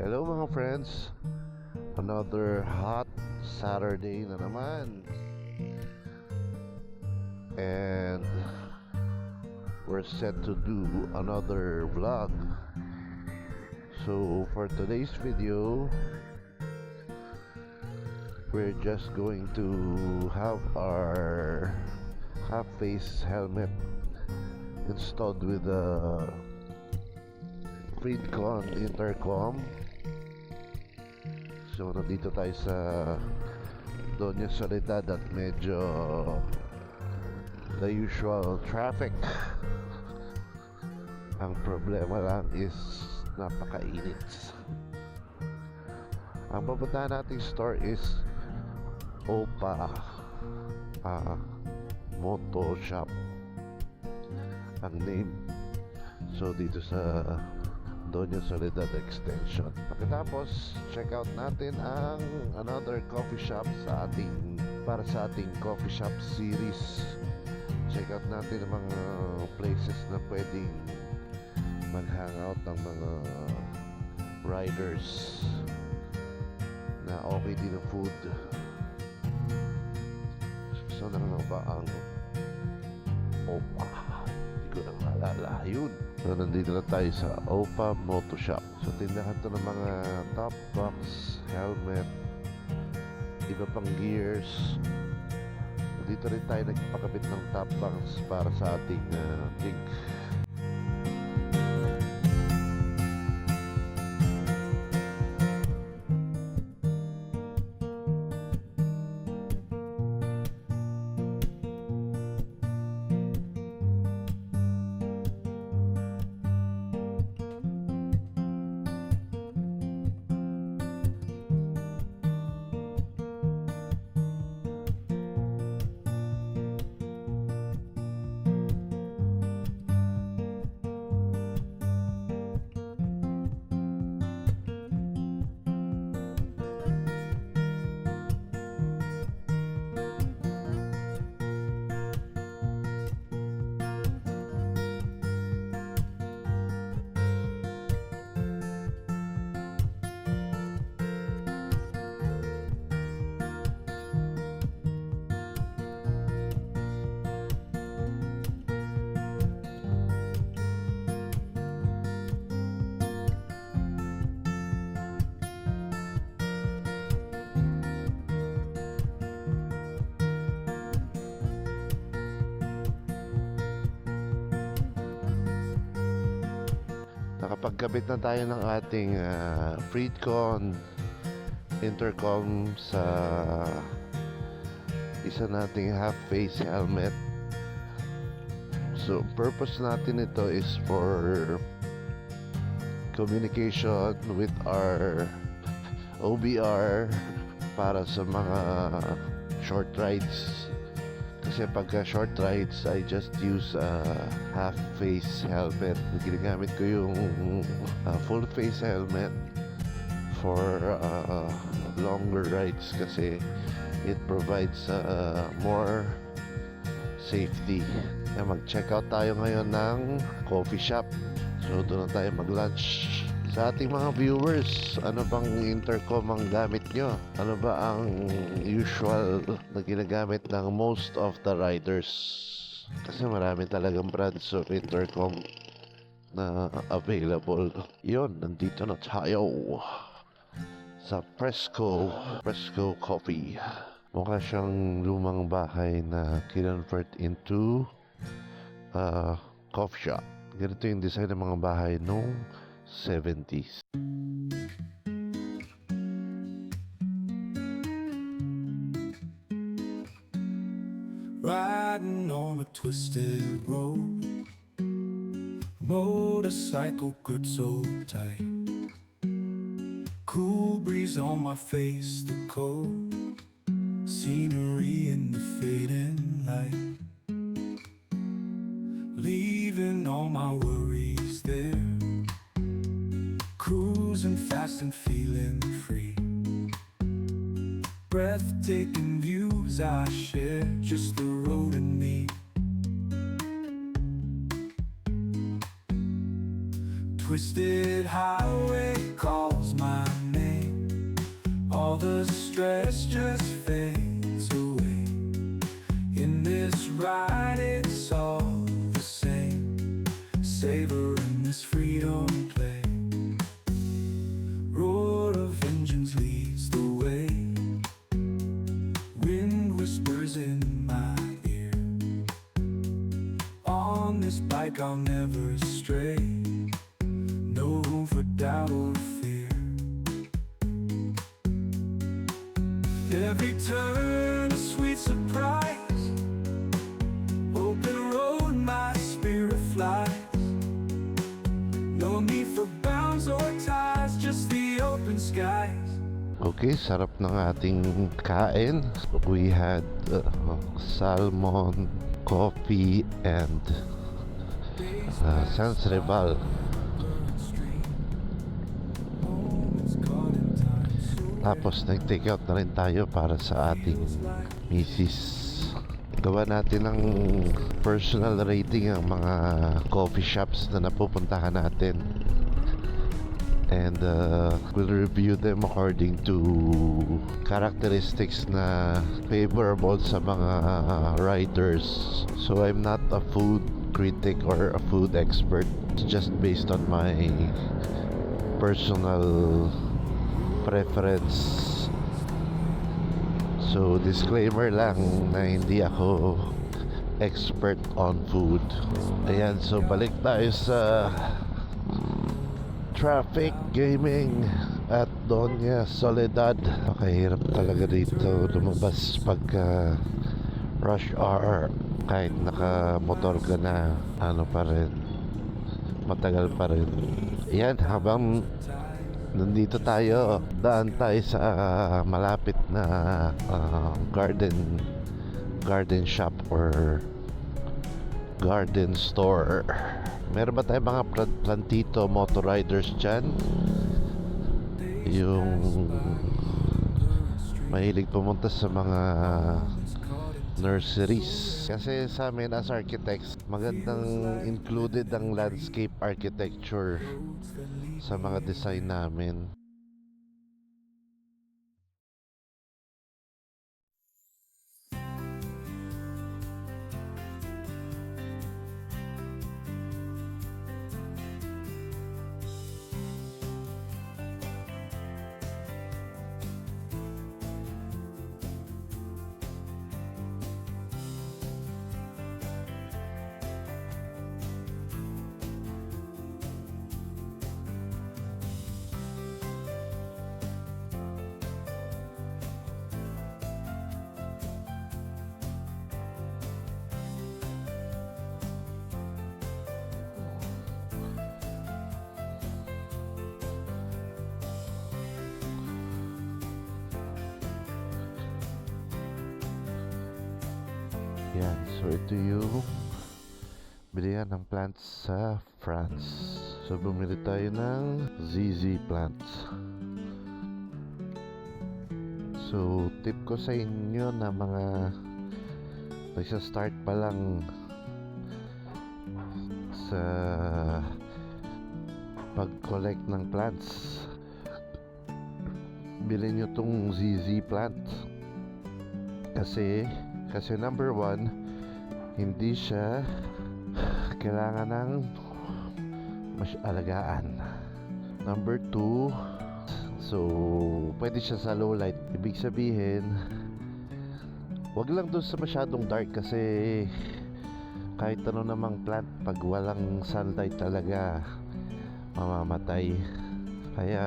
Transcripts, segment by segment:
Hello mga friends, another hot Saturday na naman, and we're set to do another vlog. So for today's video, we're just going to have our half-face helmet installed with a Freedcon intercom. So nandito tayo sa Doña Soledad at medyo the usual traffic. Ang problema lang is napakainit. Ang pupuntahan nating store is Opa Moto Shop ang name. So dito sa Doña Soledad Extension. Pagkatapos, check out natin ang another coffee shop para sa ating coffee shop series. Check out natin ang mga places na pwedeng mag-hangout ng mga riders na okay din ang food. So na nga ba ang Opa? Hindi ko na maalala. Yun. So nandito na tayo sa Opa Moto Shop. So tindahan to ng mga top box, helmet, iba pang gears. Dito rin tayo nagpakabit ng top box para sa ating link. Nakapagkabit na tayo ng ating Freedcon intercom sa isa nating half-face helmet. So purpose natin ito is for communication with our OBR para sa mga short rides. Kasi pagka short rides, I just use half-face helmet. Ginagamit ko yung full-face helmet for longer rides kasi it provides more safety. Mag-check out tayo ngayon ng coffee shop. So doon na tayo mag-lunch. Sa ating mga viewers, ano bang intercom ang gamit nyo? Ano ba ang usual na ginagamit ng most of the riders? Kasi marami talagang brands of intercom na available. Yun, nandito na tayo sa Presco Coffee. Mukha siyang lumang bahay na kinonvert into coffee shop. Ganito yung design ng mga bahay nung 70s. Riding on a twisted road, motorcycle grip so tight, cool breeze on my face, the cold scenery in the fading light, leaving all my worries there, cruising fast and feeling free. Breathtaking views I share, just the road and me. twisted highway calls my name. All the stress just fades away. In this ride it's all the same. Savoring this freedom play. Roar of engines leads the way. Wind whispers in my ear. On this bike I'll never stray. No room for doubt or fear. Every turn a sweet surprise. Open road my spirit flies. No need for bounds or ties, just the open skies. Okay, sarap ng ating kain. We had salmon, coffee, and Sans Rival. Tapos nag-take out na rin tayo para sa ating misis. Gawa natin ng personal rating ang mga coffee shops na napupuntahan natin. And we'll review them according to characteristics na favorable sa mga riders. So I'm not a food critic or a food expert. It's just based on my personal preference. So disclaimer lang na hindi ako expert on food. Ayan, so balik tayo sa traffic gaming at Doña Soledad. Pakahirap talaga dito lumabas pagka rush hour. Kahit naka-motor ka na, ano pa rin, matagal pa rin. Ayan, habang nandito tayo, daan tayo sa malapit na garden shop or garden store. Meron ba tayong mga plantito motor riders dyan? Yung mahilig pumunta sa mga nurseries. Kasi sa amin as architects, magandang included ang landscape architecture sa mga design namin. Yan, so ito yung bilihan ng plants sa France. So bumili tayo ng ZZ plants. So tip ko sa inyo na mga nagsa-start pa lang sa pag-collect ng plants, bilhin nyo tong ZZ plant. Kasi number one, hindi siya kailangan ng alagaan. Number two, so pwede siya sa low light. Ibig sabihin, wag lang doon sa masyadong dark kasi kahit ano namang plant, pag walang sunlight talaga mamamatay. Kaya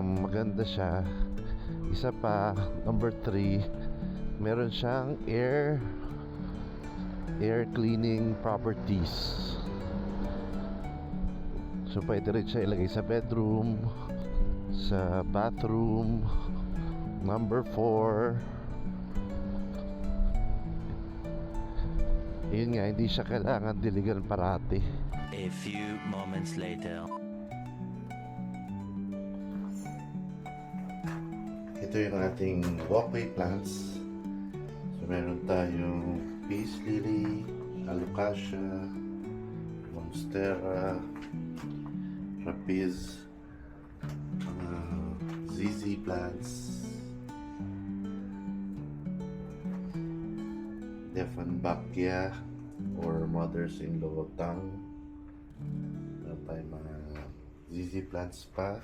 maganda siya. Isa pa, number 3, meron siyang air cleaning properties. So pwede rin siya ilagay sa bedroom, sa bathroom. Number 4, yun nga, hindi siya kailangan diligan parati. A few moments later. Ito yung ating walkway plants. So meron tayong peace lily, alocasia, monstera, rapiz, mga ZZ plants, Dieffenbachia or mothers-in-law tang. Meron tayong mga ZZ plants pa.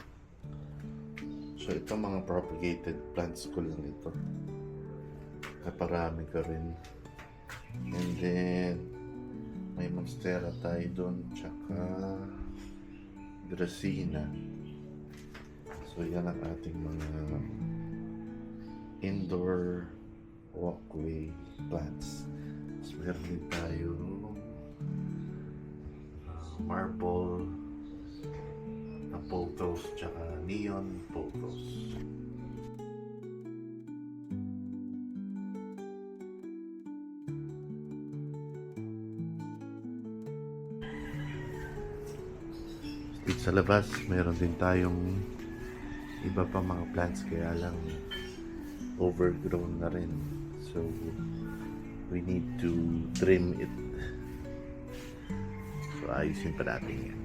So ito mga propagated plants ko lang ito. Kaparami ko rin. And then may monstera tayo doon, tsaka Dracaena. So yan ang ating mga indoor walkway plants. Tapos meron din tayo marble na pothos tsaka neon pothos. Dito sa labas, meron din tayong iba pa mga plants kaya lang overgrown na rin. So, we need to trim it. So, ayusin pa natin yan.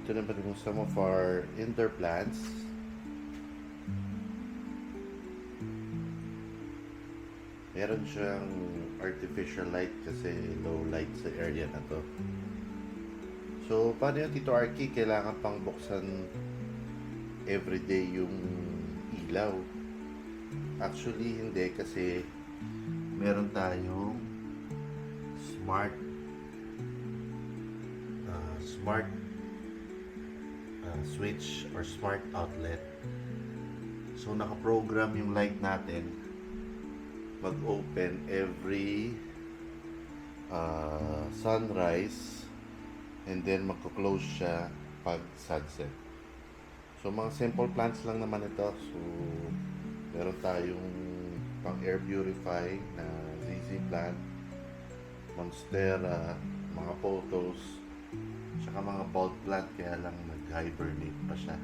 Ito naman yung some of our indoor plants. Meron siyang artificial light kasi low light sa area na to. So, paano yun, Tito Arky? Kailangan pang buksan everyday yung ilaw. Actually, hindi kasi meron tayong smart switch or smart outlet. So, nakaprogram yung light natin mag-open every sunrise and then magko-close siya pag sunset. So mga simple plants lang naman ito. So meron tayong pang air purify na ZZ plant, monstera, mga pothos, tsaka mga bulb plant kaya lang nag-hibernate pa siya.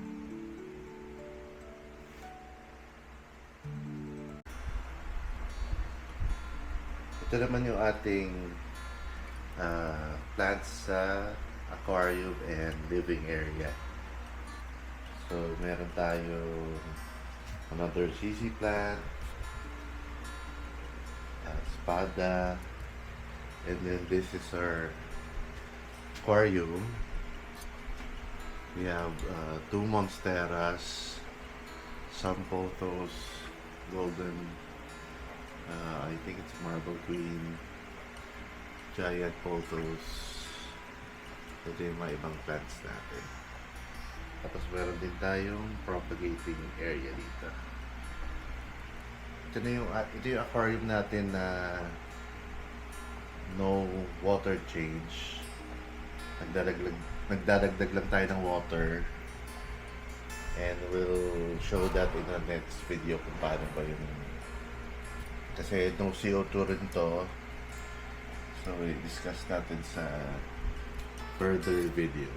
Ito naman yung ating plants sa aquarium and living area. So, meron tayo another ZZ plant, spada, and then this is our aquarium. We have 2 monsteras, some pothos, golden, I think it's marble queen, giant pothos. Ito yung mga ibang plants natin. Tapos meron din tayong propagating area dito. Ito yung aquarium natin na no water change. Nagdadagdag lang tayo ng water. And we'll show that in the next video kung paano ba yung... Kasi no CO2 rin to. So i-discuss natin sa further video.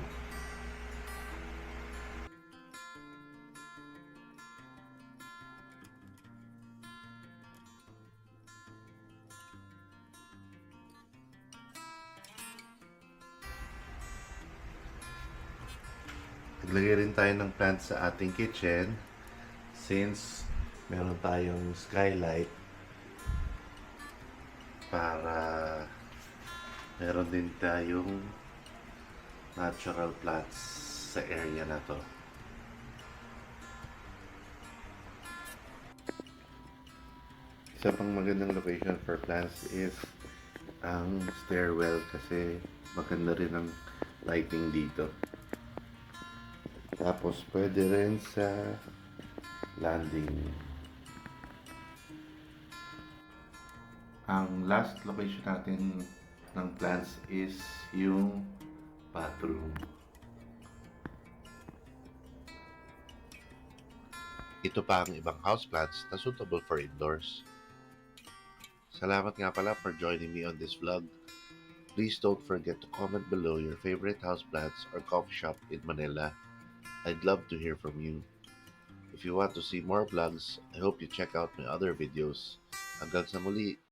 Naglagay rin tayo ng plants sa ating kitchen since meron tayong skylight para meron din tayong natural plants sa area na to. Isa pang magandang location for plants is ang stairwell kasi maganda rin ang lighting dito. Tapos pwede rin sa landing. Ang last location natin ng plants is yung bathroom. Ito pa ang ibang houseplants na suitable for indoors. Salamat nga pala for joining me on this vlog. Please don't forget to comment below your favorite houseplants or coffee shop in Manila. I'd love to hear from you. If you want to see more vlogs, I hope you check out my other videos Hanggang sa muli.